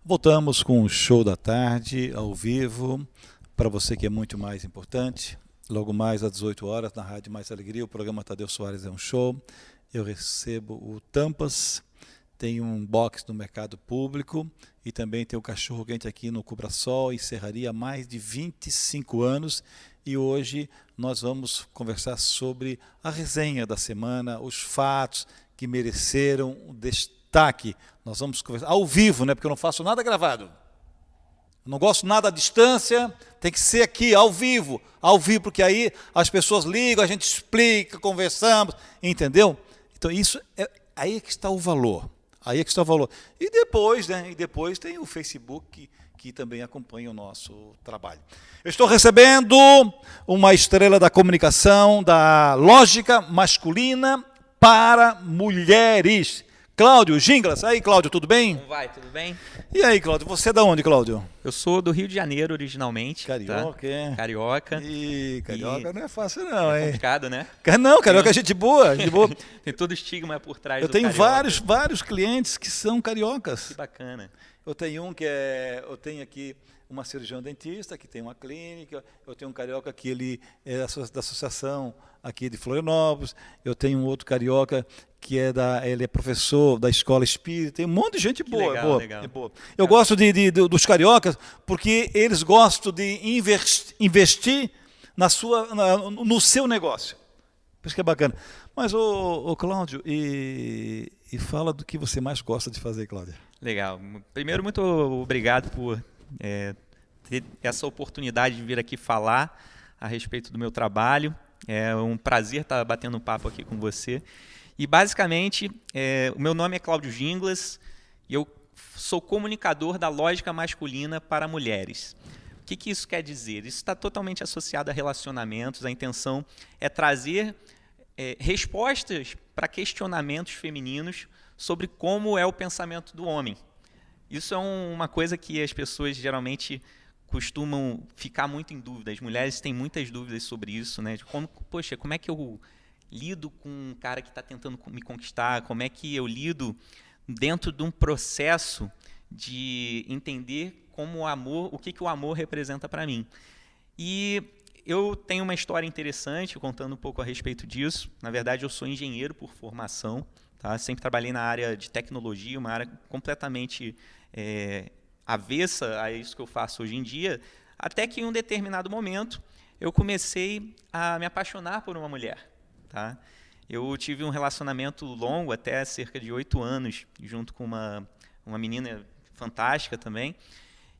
Voltamos com o show da tarde, ao vivo, para você que é muito mais importante. Logo mais às 18 horas, na Rádio Mais Alegria, o programa Tadeu Soares é um show. Eu recebo o Tampas, tem um box no mercado público e também tem o Cachorro Quente aqui no Cubra-Sol, em Serraria, há mais de 25 anos. E hoje nós vamos conversar sobre a resenha da semana, os fatos que mereceram o destaque. Nós vamos conversar ao vivo, né? Porque eu não faço nada gravado. Eu não gosto nada à distância, tem que ser aqui, ao vivo, porque aí as pessoas ligam, a gente explica, conversamos, entendeu? Então isso aí é que está o valor. Aí é que está o valor. E depois, né? E depois tem o Facebook que também acompanha o nosso trabalho. Eu estou recebendo uma estrela da comunicação, da lógica masculina para mulheres. Cláudio Ginglas. Aí, Cláudio, tudo bem? Como vai? Tudo bem? E aí, Cláudio, você é da onde, Cláudio? Eu sou do Rio de Janeiro originalmente. Carioca, tá? é? Carioca. Ih, carioca não é fácil não, É hein? complicado, né? Não, carioca é gente boa, gente boa. Tem todo estigma por trás Eu do tenho carioca. vários clientes que são cariocas. Que bacana. Eu tenho eu tenho aqui uma cirurgião dentista que tem uma clínica, eu tenho um carioca que ele é da associação aqui de Florianópolis, eu tenho um outro carioca que ele é professor da escola espírita, tem um monte de gente boa, legal, boa, legal. boa. Eu gosto dos cariocas porque eles gostam de investir no seu negócio. Por isso que é bacana. Mas, ô Cláudio, e fala do que você mais gosta de fazer, Cláudia. Legal. Primeiro, muito obrigado por ter essa oportunidade de vir aqui falar a respeito do meu trabalho. É um prazer estar batendo um papo aqui com você. E, basicamente, o meu nome é Cláudio Ginglas e eu sou comunicador da lógica masculina para mulheres. O que isso quer dizer? Isso está totalmente associado a relacionamentos. A intenção é trazer respostas para questionamentos femininos sobre como é o pensamento do homem. Isso é uma coisa que as pessoas geralmente costumam ficar muito em dúvida. As mulheres têm muitas dúvidas sobre isso, né? De como é que eu lido com um cara que está tentando me conquistar? Como é que eu lido dentro de um processo de entender como o que o amor representa para mim? E eu tenho uma história interessante contando um pouco a respeito disso. Na verdade, eu sou engenheiro por formação. Tá? Sempre trabalhei na área de tecnologia, uma área completamente avessa a isso que eu faço hoje em dia, até que em um determinado momento eu comecei a me apaixonar por uma mulher. Tá? Eu tive um relacionamento longo, até cerca de 8 anos, junto com uma menina fantástica também,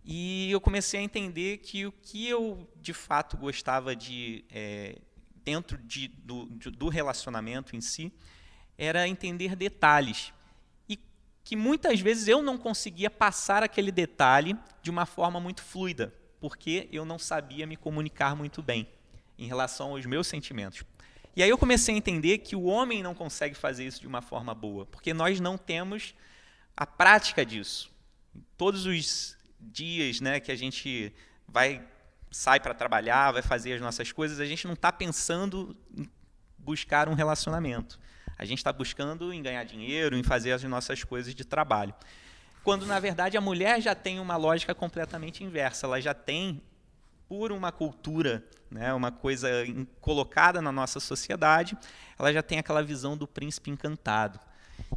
e eu comecei a entender que o que eu de fato gostava dentro do relacionamento em si, era entender detalhes. E que muitas vezes eu não conseguia passar aquele detalhe de uma forma muito fluida, porque eu não sabia me comunicar muito bem em relação aos meus sentimentos. E aí eu comecei a entender que o homem não consegue fazer isso de uma forma boa, porque nós não temos a prática disso. Todos os dias, né, que a gente sai para trabalhar, vai fazer as nossas coisas, a gente não está pensando em buscar um relacionamento. A gente está buscando em ganhar dinheiro, em fazer as nossas coisas de trabalho. Quando, na verdade, a mulher já tem uma lógica completamente inversa. Ela já tem, por uma cultura, né, uma coisa colocada na nossa sociedade, ela já tem aquela visão do príncipe encantado.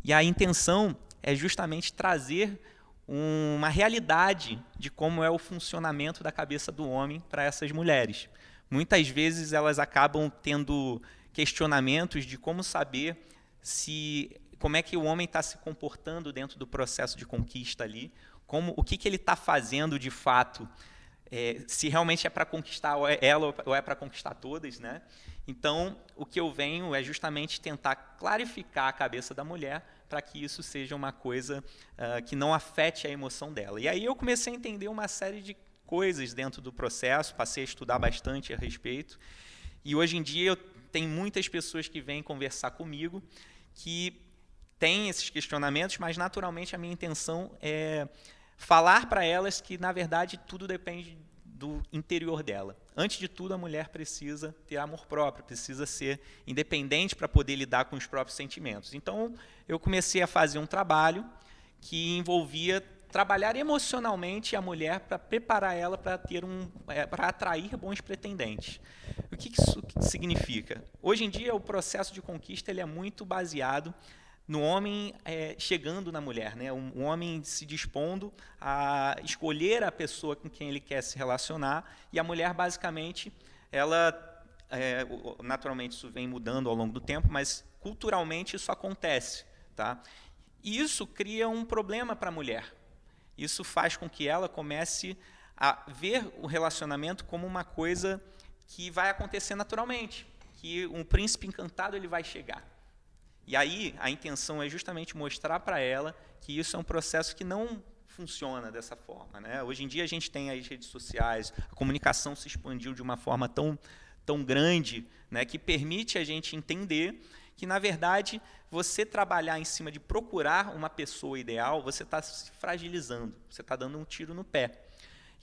E a intenção é justamente trazer uma realidade de como é o funcionamento da cabeça do homem para essas mulheres. Muitas vezes elas acabam tendo questionamentos de como saber como é que o homem está se comportando dentro do processo de conquista ali, o que ele está fazendo de fato, se realmente é para conquistar ela ou é para conquistar todas, né? Então, o que eu venho é justamente tentar clarificar a cabeça da mulher para que isso seja uma coisa que não afete a emoção dela. E aí eu comecei a entender uma série de coisas dentro do processo, passei a estudar bastante a respeito, e hoje em dia eu tenho muitas pessoas que vêm conversar comigo que têm esses questionamentos, mas naturalmente a minha intenção é falar para elas que, na verdade, tudo depende do interior dela. Antes de tudo, a mulher precisa ter amor próprio, precisa ser independente para poder lidar com os próprios sentimentos. Então, eu comecei a fazer um trabalho que envolvia trabalhar emocionalmente a mulher para preparar ela para para atrair bons pretendentes. O que isso significa? Hoje em dia, o processo de conquista ele é muito baseado no homem chegando na mulher, né? Um homem se dispondo a escolher a pessoa com quem ele quer se relacionar, e a mulher, basicamente, ela, naturalmente, isso vem mudando ao longo do tempo, mas culturalmente isso acontece, tá? E isso cria um problema para a mulher. Isso faz com que ela comece a ver o relacionamento como uma coisa que vai acontecer naturalmente, que um príncipe encantado ele vai chegar. E aí a intenção é justamente mostrar para ela que isso é um processo que não funciona dessa forma, né? Hoje em dia a gente tem as redes sociais, a comunicação se expandiu de uma forma tão grande, né, que permite a gente entender que, na verdade, você trabalhar em cima de procurar uma pessoa ideal, você está se fragilizando, você está dando um tiro no pé.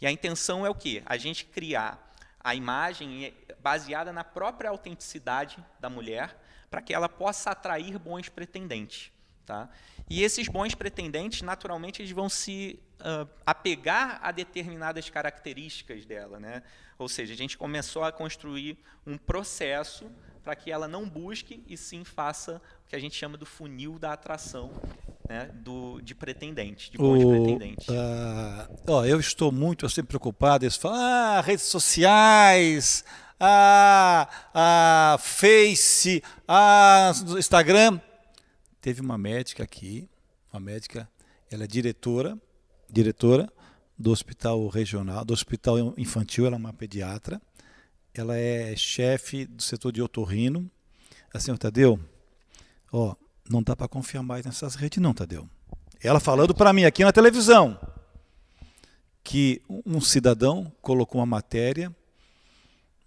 E a intenção é o quê? A gente criar a imagem baseada na própria autenticidade da mulher, para que ela possa atrair bons pretendentes. Tá? E esses bons pretendentes, naturalmente, eles vão se apegar a determinadas características dela, né? Ou seja, a gente começou a construir um processo para que ela não busque e sim faça o que a gente chama do funil da atração, né? De pretendentes, de bons pretendentes. Eu estou muito assim, preocupado. Eles falam, redes sociais, Face, Instagram. Teve uma médica aqui, ela é diretora do hospital regional, do hospital infantil, ela é uma pediatra, ela é chefe do setor de otorrino. Assim, Tadeu, não dá para confiar mais nessas redes não, Tadeu. Ela falando para mim aqui na televisão que um cidadão colocou uma matéria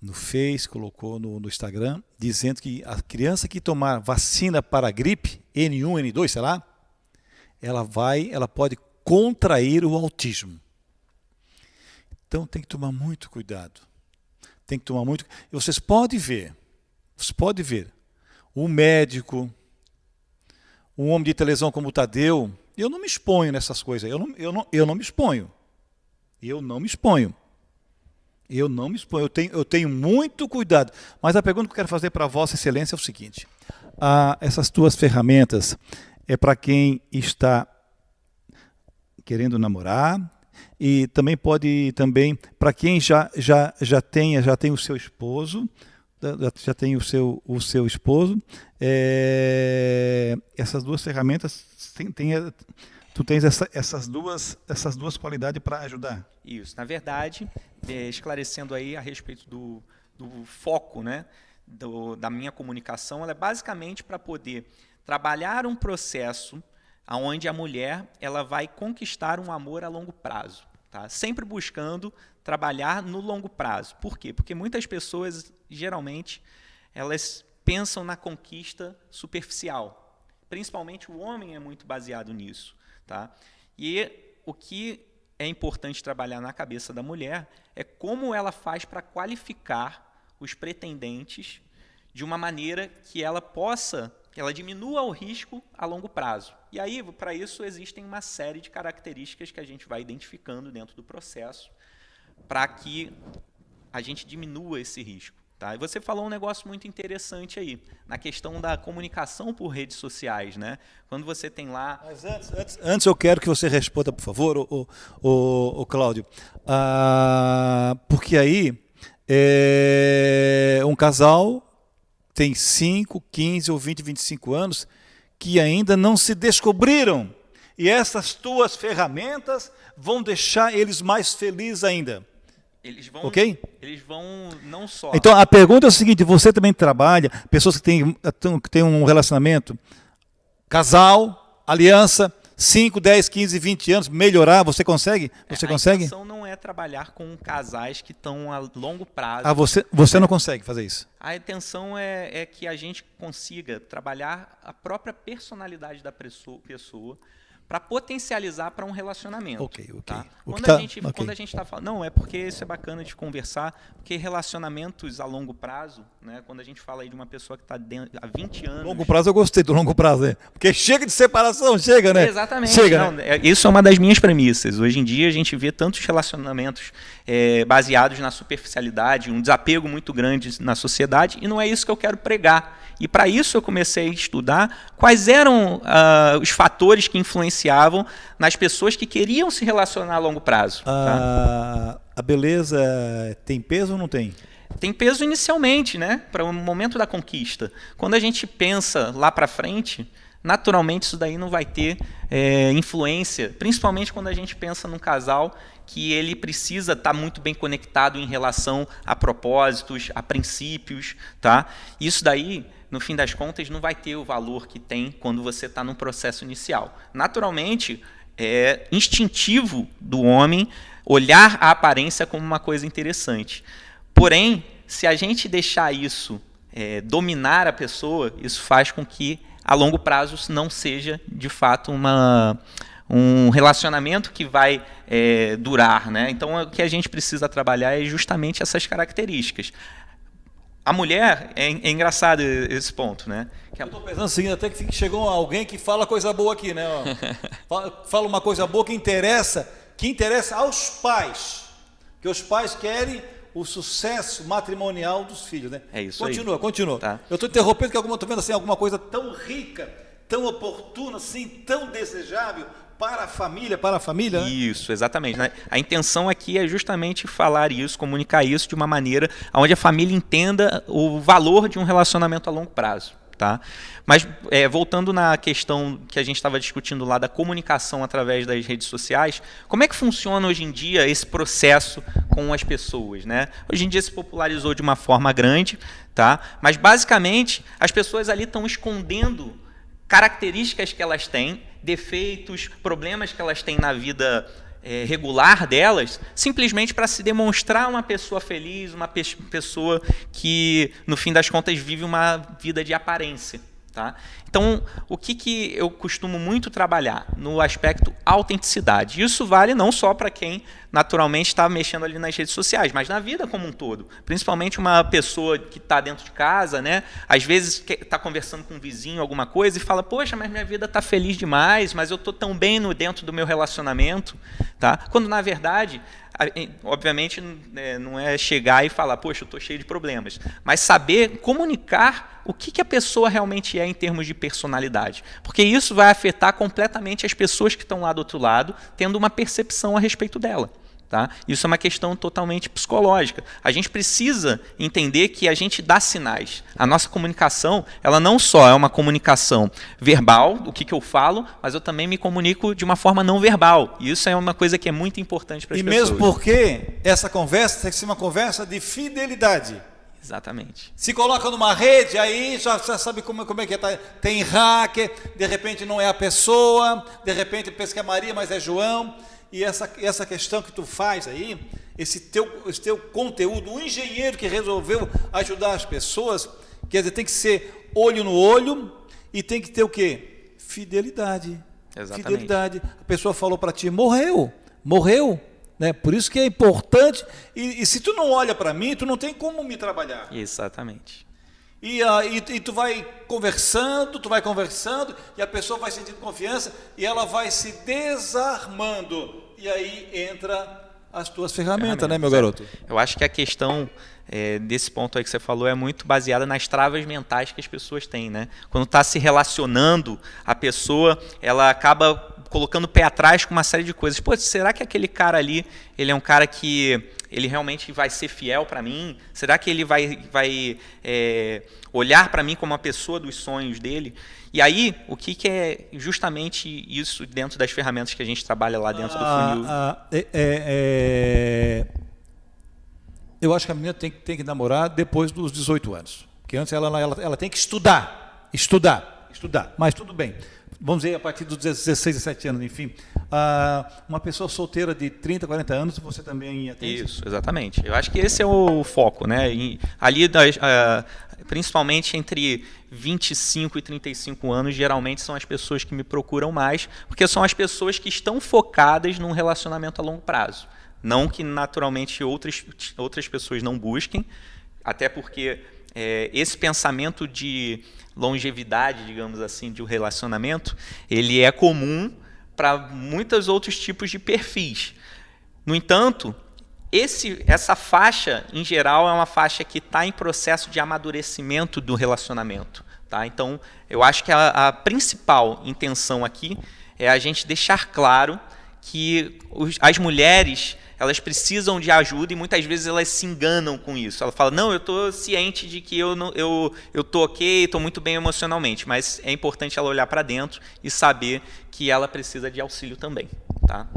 no Face, colocou no Instagram, dizendo que a criança que tomar vacina para a gripe, N1, N2, sei lá, ela pode contrair o autismo. Então tem que tomar muito cuidado. E vocês podem ver, um médico, um homem de televisão como o Tadeu, eu não me exponho nessas coisas, eu não me exponho. Eu tenho muito cuidado. Mas a pergunta que eu quero fazer para Vossa Excelência é o seguinte: essas tuas ferramentas é para quem está querendo namorar, e também para quem já tem o seu esposo, essas duas ferramentas tu tens essas duas qualidades para ajudar. Isso, na verdade, esclarecendo aí a respeito do foco, né, da minha comunicação, ela é basicamente para poder trabalhar um processo onde a mulher ela vai conquistar um amor a longo prazo, tá? Sempre buscando trabalhar no longo prazo. Por quê? Porque muitas pessoas, geralmente, elas pensam na conquista superficial. Principalmente o homem é muito baseado nisso. Tá? E o que é importante trabalhar na cabeça da mulher é como ela faz para qualificar os pretendentes de uma maneira que ela diminua o risco a longo prazo. E aí, para isso, existem uma série de características que a gente vai identificando dentro do processo para que a gente diminua esse risco. Tá? E você falou um negócio muito interessante aí, na questão da comunicação por redes sociais, né? Quando você tem lá... Mas antes eu quero que você responda, por favor, o Cláudio. Porque aí um casal tem 5, 15 ou 20, 25 anos que ainda não se descobriram. E essas tuas ferramentas vão deixar eles mais felizes ainda. Eles vão não só... Então, a pergunta é o seguinte: você também trabalha, pessoas que têm um relacionamento, casal, aliança, 5, 10, 15, 20 anos, melhorar, você consegue? Você consegue? A intenção não é trabalhar com casais que estão a longo prazo. Você não consegue fazer isso? A intenção é que a gente consiga trabalhar a própria personalidade da pessoa para potencializar para um relacionamento. Ok. Tá? Ok. Quando a gente está falando, não, é porque isso é bacana de conversar, porque relacionamentos a longo prazo, né, quando a gente fala aí de uma pessoa que está há 20 anos... Longo prazo eu gostei do longo prazo, né? Porque chega de separação, chega, né? Exatamente. Chega, não, né? Isso é uma das minhas premissas. Hoje em dia a gente vê tantos relacionamentos baseados na superficialidade, um desapego muito grande na sociedade, e não é isso que eu quero pregar. E para isso eu comecei a estudar quais eram os fatores que influenciavam nas pessoas que queriam se relacionar a longo prazo. Tá? A beleza tem peso ou não tem? Tem peso inicialmente, né? Para o momento da conquista. Quando a gente pensa lá para frente, naturalmente isso daí não vai ter influência, principalmente quando a gente pensa num casal que ele precisa estar muito bem conectado em relação a propósitos, a princípios. Tá? Isso daí, no fim das contas, não vai ter o valor que tem quando você está num processo inicial. Naturalmente, é instintivo do homem olhar a aparência como uma coisa interessante. Porém, se a gente deixar isso dominar a pessoa, isso faz com que, a longo prazo, não seja, de fato, um relacionamento que vai durar. Né? Então, o que a gente precisa trabalhar é justamente essas características. A mulher, é engraçado esse ponto, né? Eu estou pensando assim, até que chegou alguém que fala coisa boa aqui, né? Fala uma coisa boa que interessa aos pais. Que os pais querem o sucesso matrimonial dos filhos, né? É isso Continua. Tá. Eu estou interrompendo porque eu estou vendo assim, alguma coisa tão rica, tão oportuna, assim, tão desejável para a família, né? Isso, exatamente. Né? A intenção aqui é justamente falar isso, comunicar isso de uma maneira onde a família entenda o valor de um relacionamento a longo prazo. Tá? Mas, voltando na questão que a gente estava discutindo lá da comunicação através das redes sociais, como é que funciona hoje em dia esse processo com as pessoas? Né? Hoje em dia se popularizou de uma forma grande, tá? Mas, basicamente, as pessoas ali estão escondendo características que elas têm, defeitos, problemas que elas têm na vida regular delas, simplesmente para se demonstrar uma pessoa feliz, uma pessoa que, no fim das contas, vive uma vida de aparência. Tá? Então, o que eu costumo muito trabalhar no aspecto autenticidade? Isso vale não só para quem naturalmente está mexendo ali nas redes sociais, mas na vida como um todo. Principalmente uma pessoa que está dentro de casa, né? Às vezes está conversando com um vizinho, alguma coisa, e fala, poxa, mas minha vida está feliz demais, mas eu estou tão bem dentro do meu relacionamento. Tá? Quando, na verdade, obviamente, não é chegar e falar, poxa, eu estou cheio de problemas, mas saber comunicar o que a pessoa realmente é em termos de personalidade. Porque isso vai afetar completamente as pessoas que estão lá do outro lado, tendo uma percepção a respeito dela. Tá? Isso é uma questão totalmente psicológica. A gente precisa entender que a gente dá sinais. A nossa comunicação, ela não só é uma comunicação verbal, o que eu falo, mas eu também me comunico de uma forma não verbal. E isso é uma coisa que é muito importante para as pessoas. E mesmo porque essa conversa tem que ser uma conversa de fidelidade. Exatamente. Se coloca numa rede, aí já sabe como é que é. Tem hacker, de repente não é a pessoa, de repente pensa que é Maria, mas é João. E essa questão que tu faz aí, esse teu conteúdo, o engenheiro que resolveu ajudar as pessoas, quer dizer, tem que ser olho no olho e tem que ter o quê? Fidelidade. Exatamente. Fidelidade. A pessoa falou para ti, morreu. Né? Por isso que é importante. E se tu não olha para mim, tu não tem como me trabalhar. Exatamente. E tu vai conversando, e a pessoa vai sentindo confiança, e ela vai se desarmando. E aí entra as tuas ferramentas, né, meu garoto? Eu acho que a questão desse ponto aí que você falou é muito baseada nas travas mentais que as pessoas têm, né? Quando está se relacionando, a pessoa ela acaba colocando o pé atrás com uma série de coisas. Pô, será que aquele cara ali, ele é um cara que ele realmente vai ser fiel para mim? Será que ele vai olhar para mim como uma pessoa dos sonhos dele? E aí, o que é justamente isso dentro das ferramentas que a gente trabalha lá dentro do funil? Eu acho que a menina tem que namorar depois dos 18 anos. Porque antes ela tem que estudar. Mas tudo bem. vamos dizer, a partir dos 16, 17 anos, enfim, uma pessoa solteira de 30, 40 anos, você também atende? Isso, exatamente. Eu acho que esse é o foco, né? E ali, principalmente entre 25 e 35 anos, geralmente são as pessoas que me procuram mais, porque são as pessoas que estão focadas num relacionamento a longo prazo. Não que, naturalmente, outras pessoas não busquem, até porque esse pensamento de longevidade, digamos assim, de um relacionamento, ele é comum para muitos outros tipos de perfis. No entanto, essa faixa, em geral, é uma faixa que está em processo de amadurecimento do relacionamento. Tá? Então, eu acho que a principal intenção aqui é a gente deixar claro que as mulheres, elas precisam de ajuda e muitas vezes elas se enganam com isso. Ela fala, não, eu estou ciente de que eu estou ok, estou muito bem emocionalmente, mas é importante ela olhar para dentro e saber que ela precisa de auxílio também. Tá?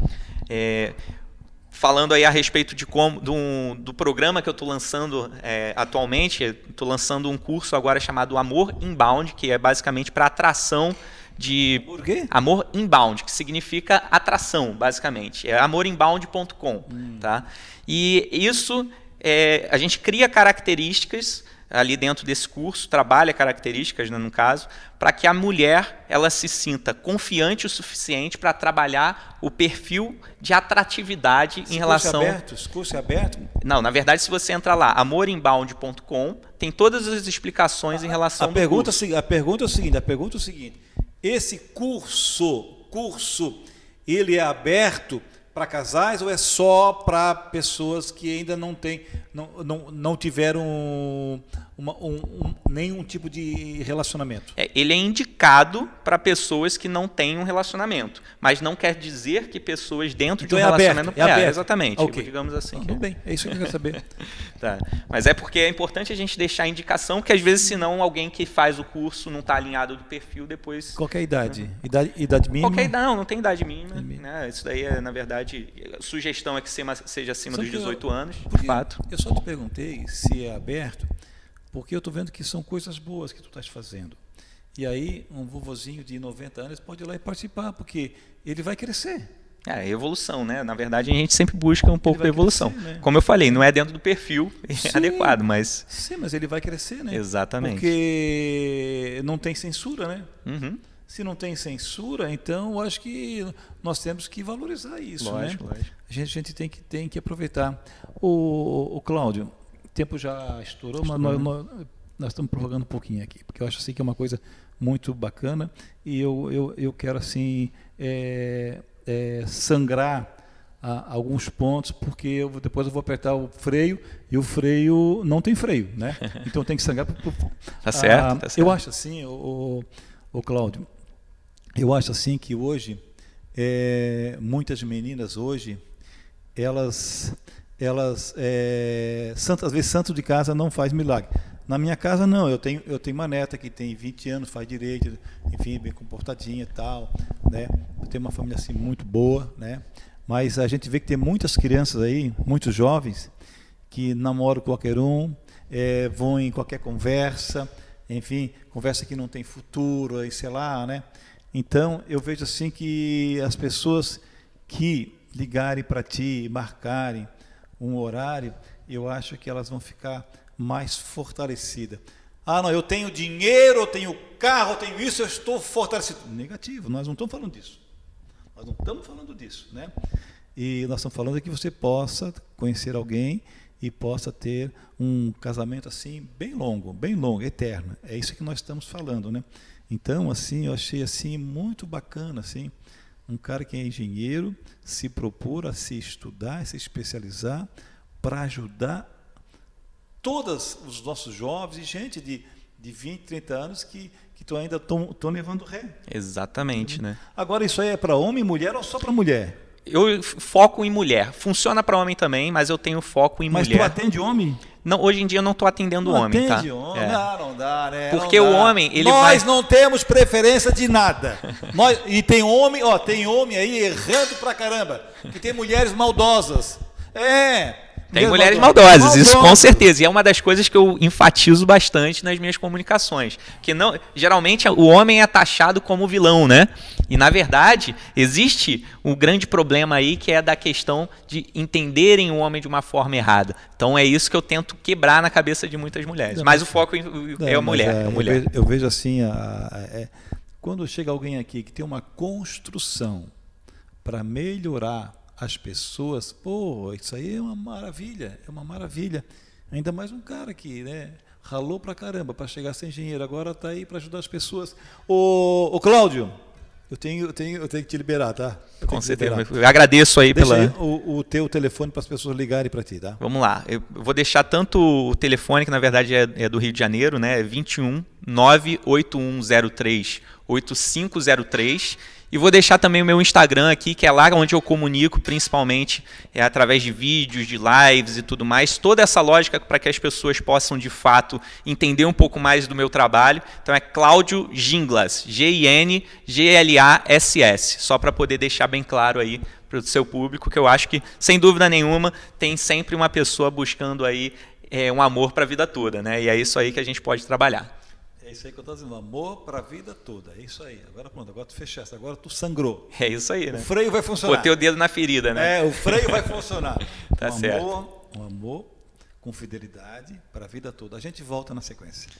Falando aí a respeito do programa que eu estou lançando atualmente, estou lançando um curso agora chamado Amor Inbound, que é basicamente para atração de... Por quê? Amor Inbound, que significa atração, basicamente. É amorinbound.com. Tá? E isso, a gente cria características ali dentro desse curso, trabalha características, né, no caso, para que a mulher ela se sinta confiante o suficiente para trabalhar o perfil de atratividade em relação... Esse curso é aberto? Não, na verdade, se você entrar lá, amorinbound.com, tem todas as explicações em relação ao curso. A pergunta é o seguinte, esse curso, ele é aberto para casais ou é só para pessoas que ainda não tiveram nenhum tipo de relacionamento? Ele é indicado para pessoas que não têm um relacionamento, mas não quer dizer que pessoas dentro de um relacionamento... É aberto. Exatamente, okay. Digamos assim. Tudo bem, é isso que eu quero saber. Tá. Mas é porque é importante a gente deixar a indicação, que às vezes, senão, alguém que faz o curso não está alinhado do perfil, depois... Qualquer idade? Idade mínima? Não tem idade mínima. Né? Isso daí é, na verdade, a sugestão é que seja acima dos 18 anos, de fato. Eu só te perguntei se é aberto, porque eu estou vendo que são coisas boas que tu estás fazendo. E aí, um vovozinho de 90 anos pode ir lá e participar, porque ele vai crescer. É evolução, né? Na verdade, a gente sempre busca um pouco da evolução. Crescer, né? Como eu falei, não é dentro do perfil adequado, mas... Sim, mas ele vai crescer, né? Exatamente. Porque não tem censura, né? Uhum. Se não tem censura, então eu acho que nós temos que valorizar isso. Lógico, né? lógico. A gente tem que aproveitar. O Cláudio, o tempo já estourou, mas nós estamos prorrogando um pouquinho aqui, porque eu acho assim que é uma coisa muito bacana e eu quero assim sangrar alguns pontos, porque depois eu vou apertar o freio e o freio não tem freio, né? Então tem que sangrar. Tá certo. Eu acho assim, o Cláudio, eu acho assim que hoje muitas meninas hoje elas às vezes santo de casa não faz milagre. Na minha casa não, eu tenho uma neta que tem 20 anos, faz direito, enfim, bem comportadinha e tal, né? Eu tenho uma família assim muito boa, né? Mas a gente vê que tem muitas crianças aí, muitos jovens, que namoram qualquer um, vão em qualquer conversa, enfim, conversa que não tem futuro, aí sei lá, né? Então, eu vejo assim que as pessoas que ligarem para ti e marcarem um horário, eu acho que elas vão ficar mais fortalecida. Não, eu tenho dinheiro, eu tenho carro, eu tenho isso, eu estou fortalecido. Negativo, nós não estamos falando disso. Nós não estamos falando disso, né? E nós estamos falando que você possa conhecer alguém e possa ter um casamento assim bem longo, eterno. É isso que nós estamos falando, né? Então, assim, eu achei assim muito bacana, assim, um cara que é engenheiro se propor a se estudar, a se especializar para ajudar todos os nossos jovens e gente de 20, 30 anos que ainda estão levando ré. Exatamente, né? Agora, isso aí é para homem e mulher ou só para mulher? Eu foco em mulher. Funciona para homem também, mas eu tenho foco em mulher. Mas tu atende homem? Não, hoje em dia eu não estou atendendo homem, tá? Atende homem? Não dá, né? Porque o homem, ele Nós não temos preferência de nada. E tem homem aí errando pra caramba. Que tem mulheres maldosas. Tem mulheres maldosas, isso com certeza. E é uma das coisas que eu enfatizo bastante nas minhas comunicações. Porque não, geralmente o homem é taxado como vilão, né? E, na verdade, existe um grande problema aí que é da questão de entenderem o homem de uma forma errada. Então, é isso que eu tento quebrar na cabeça de muitas mulheres. Mas o foco é a mulher. Eu vejo assim, quando chega alguém aqui que tem uma construção para melhorar as pessoas, pô, isso aí é uma maravilha, ainda mais um cara que, né, ralou pra caramba para chegar a ser engenheiro, agora está aí para ajudar as pessoas. Ô Cláudio, eu tenho que te liberar, tá? Com certeza, eu agradeço aí Deixa aí o teu telefone para as pessoas ligarem para ti, tá? Vamos lá, eu vou deixar tanto o telefone, que na verdade é do Rio de Janeiro, né, é 21 98103 8503, e vou deixar também o meu Instagram aqui, que é lá onde eu comunico, principalmente através de vídeos, de lives e tudo mais. Toda essa lógica para que as pessoas possam, de fato, entender um pouco mais do meu trabalho. Então é Cláudio Ginglas, Ginglass, só para poder deixar bem claro aí para o seu público, que eu acho que, sem dúvida nenhuma, tem sempre uma pessoa buscando aí um amor para a vida toda, né? E é isso aí que a gente pode trabalhar. É isso aí que eu estou dizendo, amor para a vida toda, é isso aí. Agora pronto, agora tu fechaste, agora tu sangrou. É isso aí, né? O freio vai funcionar. Botei o dedo na ferida, né? O freio vai funcionar. Tá certo. Um amor com fidelidade para a vida toda. A gente volta na sequência.